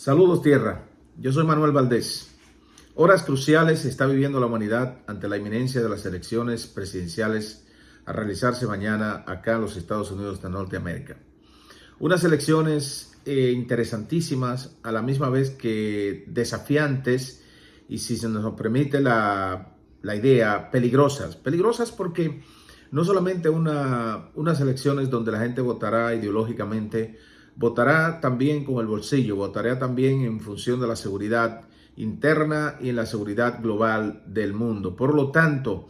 Saludos tierra, yo soy Manuel Valdés. Horas cruciales está viviendo la humanidad ante la inminencia de las elecciones presidenciales a realizarse mañana acá en los Estados Unidos de Norteamérica. Unas elecciones interesantísimas, a la misma vez que desafiantes y, si se nos permite la idea, peligrosas. Peligrosas porque no solamente unas elecciones donde la gente votará ideológicamente, votará también con el bolsillo, votará también en función de la seguridad interna y en la seguridad global del mundo. Por lo tanto,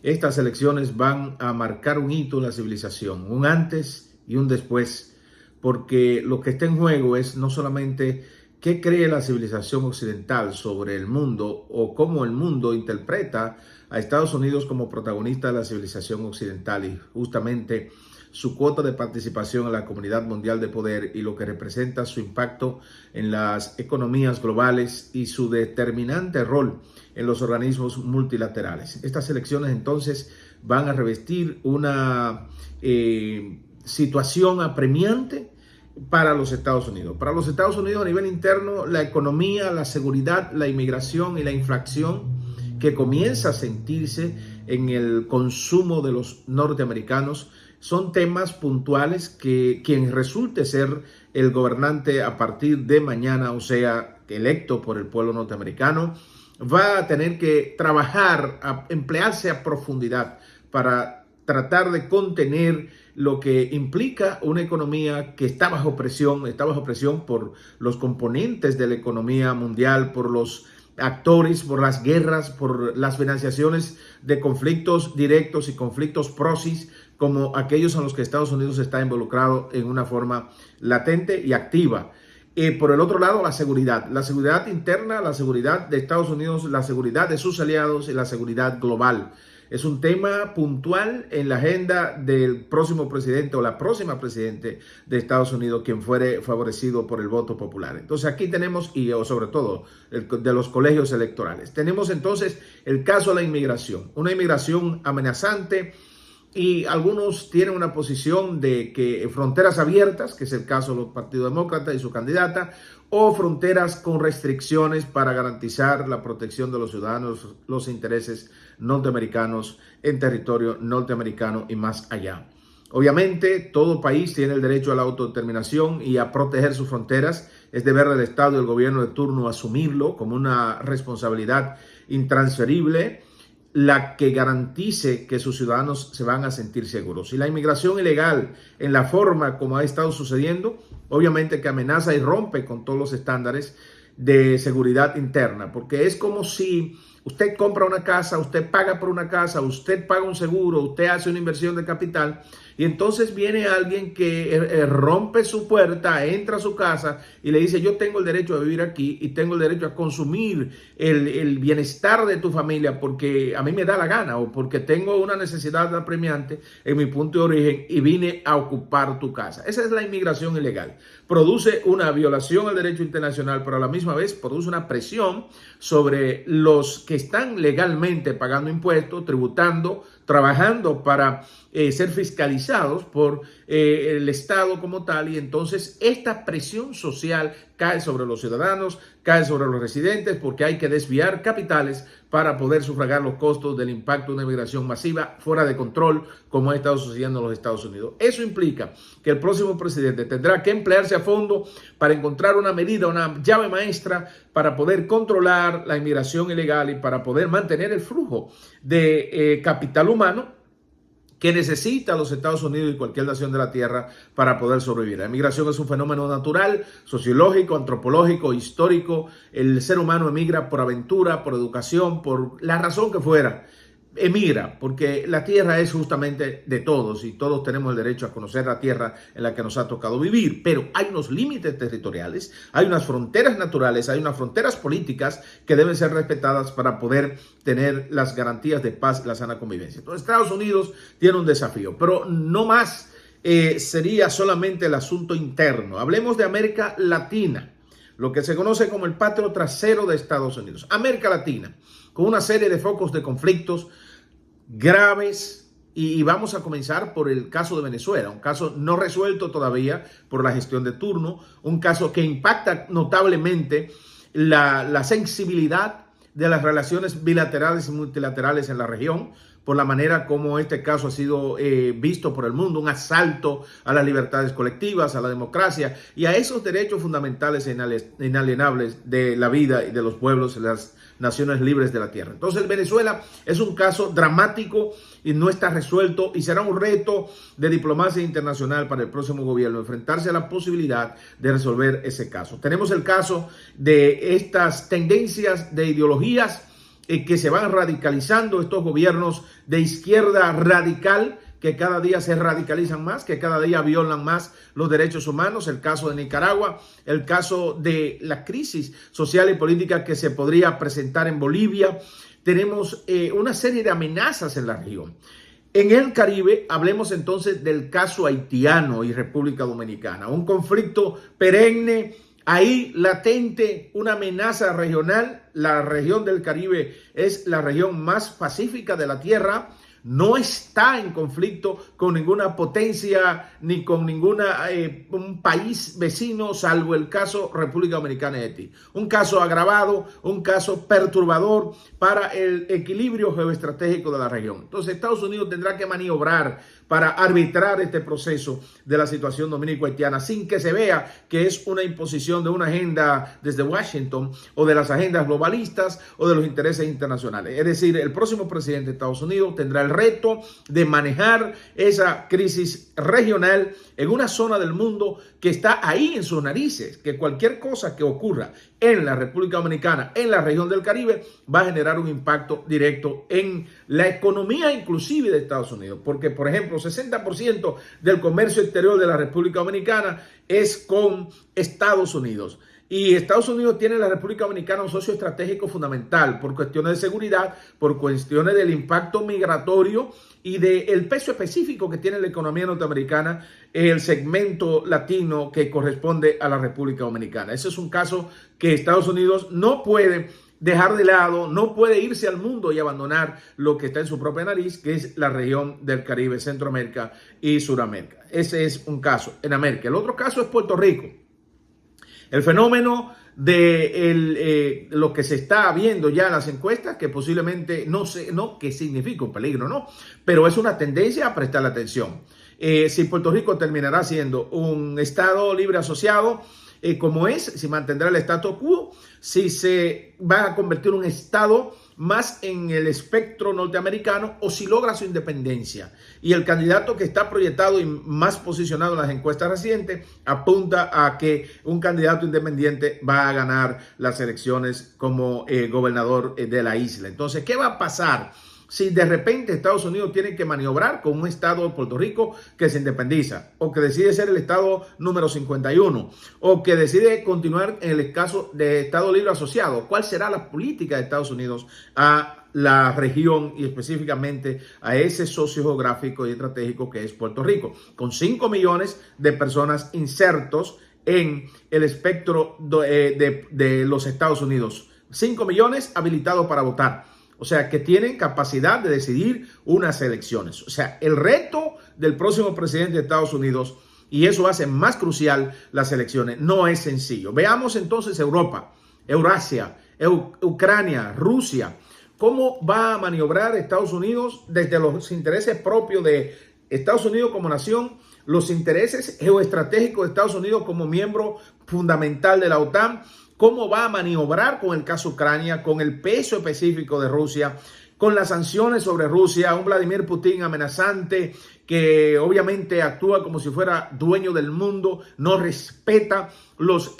estas elecciones van a marcar un hito en la civilización, un antes y un después, porque lo que está en juego es no solamente qué cree la civilización occidental sobre el mundo o cómo el mundo interpreta a Estados Unidos como protagonista de la civilización occidental y justamente su cuota de participación en la comunidad mundial de poder y lo que representa su impacto en las economías globales y su determinante rol en los organismos multilaterales. Estas elecciones entonces van a revestir una situación apremiante para los Estados Unidos. Para los Estados Unidos a nivel interno, la economía, la seguridad, la inmigración y la inflación que comienza a sentirse en el consumo de los norteamericanos son temas puntuales que quien resulte ser el gobernante a partir de mañana, o sea, electo por el pueblo norteamericano, va a tener que trabajar, emplearse a profundidad para tratar de contener lo que implica una economía que está bajo presión por los componentes de la economía mundial, por los actores, por las guerras, por las financiaciones de conflictos directos y conflictos proxies, como aquellos en los que Estados Unidos está involucrado en una forma latente y activa. Por el otro lado, la seguridad interna, la seguridad de Estados Unidos, la seguridad de sus aliados y la seguridad global. Es un tema puntual en la agenda del próximo presidente o la próxima presidente de Estados Unidos, quien fuere favorecido por el voto popular. Entonces aquí tenemos, y sobre todo de los colegios electorales, tenemos entonces el caso de la inmigración, una inmigración amenazante. Y algunos tienen una posición de que fronteras abiertas, que es el caso del Partido Demócrata y su candidata, o fronteras con restricciones para garantizar la protección de los ciudadanos, los intereses norteamericanos en territorio norteamericano y más allá. Obviamente, todo país tiene el derecho a la autodeterminación y a proteger sus fronteras. Es deber del Estado y del gobierno de turno asumirlo como una responsabilidad intransferible, la que garantice que sus ciudadanos se van a sentir seguros. Y la inmigración ilegal, en la forma como ha estado sucediendo, obviamente que amenaza y rompe con todos los estándares de seguridad interna, porque es como si usted compra una casa, usted paga por una casa, usted paga un seguro, usted hace una inversión de capital y entonces viene alguien que rompe su puerta, entra a su casa y le dice: yo tengo el derecho a vivir aquí y tengo el derecho a consumir el bienestar de tu familia porque a mí me da la gana o porque tengo una necesidad apremiante en mi punto de origen y vine a ocupar tu casa. Esa es la inmigración ilegal. Produce una violación al derecho internacional, pero a la misma vez produce una presión sobre los que están legalmente pagando impuestos, tributando, trabajando para ser fiscalizados por el Estado como tal, y entonces esta presión social cae sobre los ciudadanos, cae sobre los residentes, porque hay que desviar capitales para poder sufragar los costos del impacto de una inmigración masiva fuera de control, como ha estado sucediendo en los Estados Unidos. Eso implica que el próximo presidente tendrá que emplearse a fondo para encontrar una medida, una llave maestra para poder controlar la inmigración ilegal y para poder mantener el flujo de capital humano que necesita los Estados Unidos y cualquier nación de la tierra para poder sobrevivir. La migración es un fenómeno natural, sociológico, antropológico, histórico. El ser humano emigra por aventura, por educación, por la razón que fuera. Emigra, porque la tierra es justamente de todos y todos tenemos el derecho a conocer la tierra en la que nos ha tocado vivir, pero hay unos límites territoriales, hay unas fronteras naturales, hay unas fronteras políticas que deben ser respetadas para poder tener las garantías de paz y la sana convivencia. Entonces, Estados Unidos tiene un desafío, pero no más sería solamente el asunto interno. Hablemos de América Latina, lo que se conoce como el patio trasero de Estados Unidos. América Latina, con una serie de focos de conflictos graves, Y vamos a comenzar por el caso de Venezuela, un caso no resuelto todavía por la gestión de turno, un caso que impacta notablemente la sensibilidad de las relaciones bilaterales y multilaterales en la región, por la manera como este caso ha sido visto por el mundo, un asalto a las libertades colectivas, a la democracia y a esos derechos fundamentales e inalienables de la vida y de los pueblos, de las naciones libres de la tierra. Entonces, Venezuela es un caso dramático y no está resuelto y será un reto de diplomacia internacional para el próximo gobierno enfrentarse a la posibilidad de resolver ese caso. Tenemos el caso de estas tendencias de ideologías que se van radicalizando, estos gobiernos de izquierda radical que cada día se radicalizan más, que cada día violan más los derechos humanos, el caso de Nicaragua, el caso de la crisis social y política que se podría presentar en Bolivia. Tenemos una serie de amenazas en la región. En el Caribe, hablemos entonces del caso haitiano y República Dominicana, un conflicto perenne, ahí latente, una amenaza regional. La región del Caribe es la región más pacífica de la Tierra. No está en conflicto con ninguna potencia ni con un país vecino, salvo el caso República Dominicana y Haití. Un caso agravado, un caso perturbador para el equilibrio geoestratégico de la región. Entonces, Estados Unidos tendrá que maniobrar para arbitrar este proceso de la situación dominico-haitiana sin que se vea que es una imposición de una agenda desde Washington o de las agendas globalistas o de los intereses internacionales. Es decir, el próximo presidente de Estados Unidos tendrá el reto de manejar esa crisis regional en una zona del mundo que está ahí en sus narices, que cualquier cosa que ocurra en la República Dominicana, en la región del Caribe, va a generar un impacto directo en la economía inclusive de Estados Unidos. Porque, por ejemplo, 60% del comercio exterior de la República Dominicana es con Estados Unidos. Y Estados Unidos tiene en la República Dominicana un socio estratégico fundamental por cuestiones de seguridad, por cuestiones del impacto migratorio y del peso específico que tiene la economía norteamericana, el segmento latino que corresponde a la República Dominicana. Ese es un caso que Estados Unidos no puede dejar de lado, no puede irse al mundo y abandonar lo que está en su propia nariz, que es la región del Caribe, Centroamérica y Suramérica. Ese es un caso en América. El otro caso es Puerto Rico. El fenómeno de lo que se está viendo ya en las encuestas, que posiblemente no que significa un peligro, no, pero es una tendencia a prestarle atención. Si Puerto Rico terminará siendo un Estado libre asociado, como es, si mantendrá el status quo, si se va a convertir en un Estado más en el espectro norteamericano o si logra su independencia. Y el candidato que está proyectado y más posicionado en las encuestas recientes apunta a que un candidato independiente va a ganar las elecciones como gobernador de la isla. Entonces, ¿qué va a pasar si de repente Estados Unidos tiene que maniobrar con un estado de Puerto Rico que se independiza o que decide ser el estado número 51 o que decide continuar en el caso de estado libre asociado? ¿Cuál será la política de Estados Unidos a la región y específicamente a ese socio geográfico y estratégico que es Puerto Rico, con 5 millones de personas insertos en el espectro de los Estados Unidos? 5 millones habilitados para votar. O sea, que tienen capacidad de decidir unas elecciones. O sea, el reto del próximo presidente de Estados Unidos, y eso hace más crucial las elecciones, no es sencillo. Veamos entonces Europa, Eurasia, Ucrania, Rusia. ¿Cómo va a maniobrar Estados Unidos desde los intereses propios de Estados Unidos como nación, los intereses geoestratégicos de Estados Unidos como miembro fundamental de la OTAN? ¿Cómo va a maniobrar con el caso Ucrania, con el peso específico de Rusia, con las sanciones sobre Rusia, un Vladimir Putin amenazante que obviamente actúa como si fuera dueño del mundo, no respeta los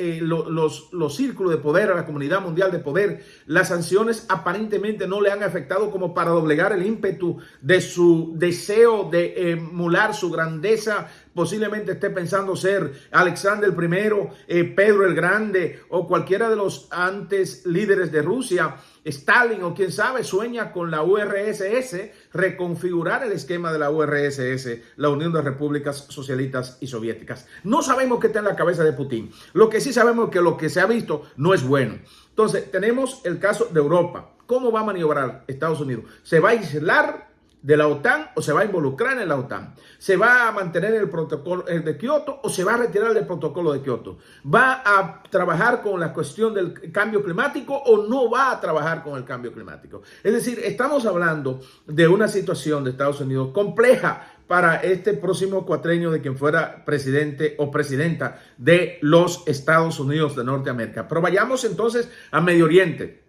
círculos de poder, a la comunidad mundial de poder? Las sanciones aparentemente no le han afectado como para doblegar el ímpetu de su deseo de emular su grandeza. Posiblemente esté pensando ser Alexander I, Pedro el Grande o cualquiera de los antes líderes de Rusia. Stalin o quién sabe sueña con la URSS, reconfigurar el esquema de la URSS, la Unión de Repúblicas Socialistas y Soviéticas. No sabemos qué está en la cabeza de Putin. Lo que sí sabemos es que lo que se ha visto no es bueno. Entonces, tenemos el caso de Europa. ¿Cómo va a maniobrar Estados Unidos? ¿Se va a aislar de la OTAN o se va a involucrar en la OTAN? ¿Se va a mantener el protocolo de Kioto o se va a retirar del protocolo de Kioto? ¿Va a trabajar con la cuestión del cambio climático o no va a trabajar con el cambio climático? Es decir, estamos hablando de una situación de Estados Unidos compleja para este próximo cuatrenio de quien fuera presidente o presidenta de los Estados Unidos de Norteamérica. Pero vayamos entonces a Medio Oriente.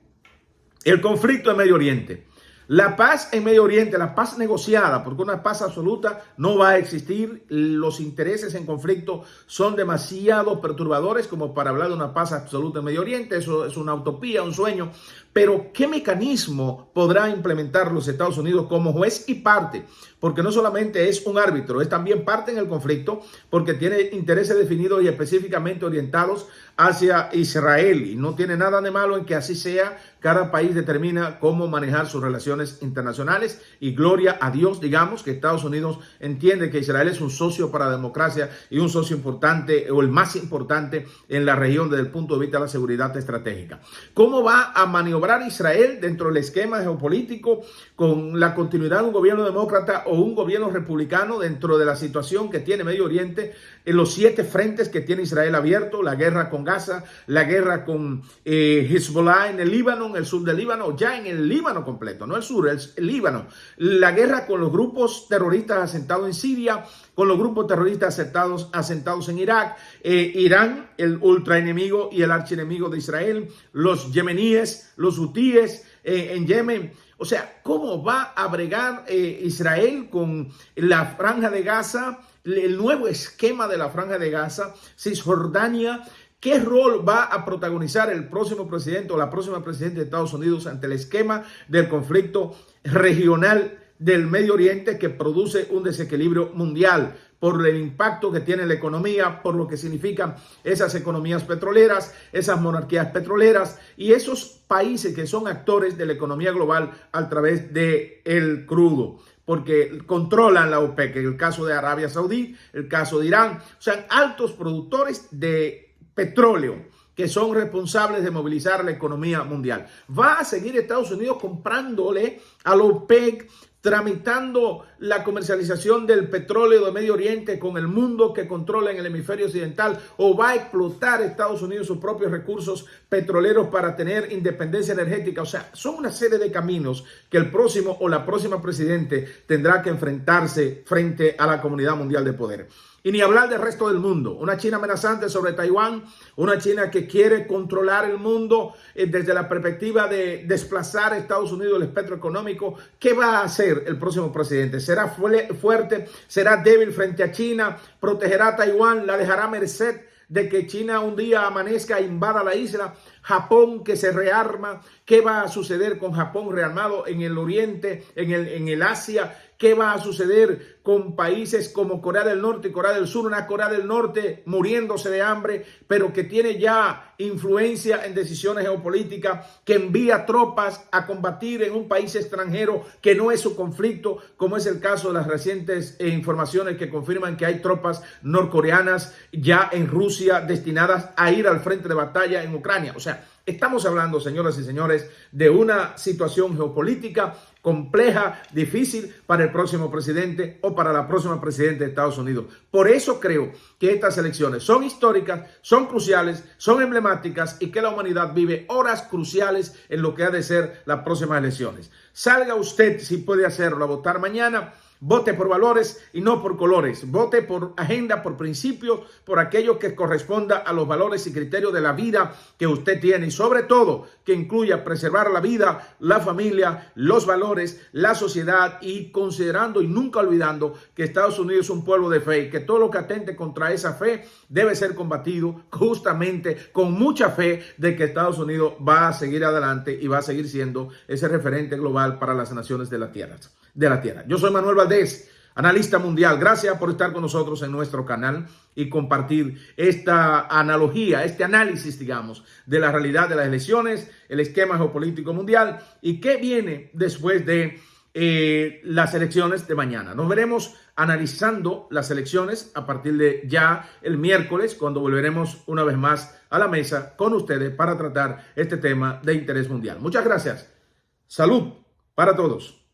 El conflicto en Medio Oriente. La paz en Medio Oriente, la paz negociada, porque una paz absoluta no va a existir. Los intereses en conflicto son demasiado perturbadores como para hablar de una paz absoluta en Medio Oriente. Eso es una utopía, un sueño. Pero ¿qué mecanismo podrá implementar los Estados Unidos como juez y parte? Porque no solamente es un árbitro, es también parte en el conflicto porque tiene intereses definidos y específicamente orientados hacia Israel. Y no tiene nada de malo en que así sea. Cada país determina cómo manejar sus relaciones internacionales y gloria a Dios, digamos, que Estados Unidos entiende que Israel es un socio para la democracia y un socio importante o el más importante en la región desde el punto de vista de la seguridad estratégica. ¿Cómo va a maniobrar Israel dentro del esquema geopolítico con la continuidad de un gobierno demócrata o un gobierno republicano dentro de la situación que tiene Medio Oriente, en los 7 frentes que tiene Israel abierto, la guerra con Gaza, la guerra con Hezbollah en el Líbano, en el sur del Líbano, ya en el Líbano completo, no el sur, el Líbano, la guerra con los grupos terroristas asentados en Siria, con los grupos terroristas asentados en Irak, Irán, el ultraenemigo y el archienemigo de Israel, los yemeníes, los hutíes en Yemen. O sea, ¿cómo va a bregar Israel con la Franja de Gaza, el nuevo esquema de la Franja de Gaza, Cisjordania? ¿Qué rol va a protagonizar el próximo presidente o la próxima presidenta de Estados Unidos ante el esquema del conflicto regional del Medio Oriente que produce un desequilibrio mundial por el impacto que tiene la economía, por lo que significan esas economías petroleras, esas monarquías petroleras y esos países que son actores de la economía global a través del crudo? Porque controlan la OPEC, el caso de Arabia Saudí, el caso de Irán, o sea, altos productores de petróleo que son responsables de movilizar la economía mundial. Va a seguir Estados Unidos comprándole a la OPEC, tramitando la comercialización del petróleo de Medio Oriente con el mundo que controla en el hemisferio occidental, o va a explotar Estados Unidos sus propios recursos petroleros para tener independencia energética. O sea, son una serie de caminos que el próximo o la próxima presidente tendrá que enfrentarse frente a la comunidad mundial de poder. Y ni hablar del resto del mundo. Una China amenazante sobre Taiwán, una China que quiere controlar el mundo desde la perspectiva de desplazar a Estados Unidos del espectro económico. ¿Qué va a hacer el próximo presidente? ¿Será fuerte? ¿Será débil frente a China? ¿Protegerá a Taiwán? ¿La dejará a merced de que China un día amanezca e invada la isla? Japón que se rearma. ¿Qué va a suceder con Japón rearmado en el Oriente, en el Asia? ¿Qué va a suceder con países como Corea del Norte y Corea del Sur? Una Corea del Norte muriéndose de hambre, pero que tiene ya influencia en decisiones geopolíticas, que envía tropas a combatir en un país extranjero que no es su conflicto, como es el caso de las recientes informaciones que confirman que hay tropas norcoreanas ya en Rusia destinadas a ir al frente de batalla en Ucrania. O sea, estamos hablando, señoras y señores, de una situación geopolítica compleja, difícil para el próximo presidente o para la próxima presidenta de Estados Unidos. Por eso creo que estas elecciones son históricas, son cruciales, son emblemáticas y que la humanidad vive horas cruciales en lo que ha de ser las próximas elecciones. Salga usted, si puede hacerlo, a votar mañana. Vote por valores y no por colores. Vote por agenda, por principios, por aquello que corresponda a los valores y criterios de la vida que usted tiene. Y sobre todo, que incluya preservar la vida, la familia, los valores, la sociedad y considerando y nunca olvidando que Estados Unidos es un pueblo de fe y que todo lo que atente contra esa fe debe ser combatido justamente con mucha fe de que Estados Unidos va a seguir adelante y va a seguir siendo ese referente global para las naciones de la tierra. Yo soy Manuel Valdés, analista mundial. Gracias por estar con nosotros en nuestro canal y compartir esta analogía, este análisis, digamos, de la realidad de las elecciones, el esquema geopolítico mundial y qué viene después de las elecciones de mañana. Nos veremos analizando las elecciones a partir de ya el miércoles, cuando volveremos una vez más a la mesa con ustedes para tratar este tema de interés mundial. Muchas gracias. Salud para todos.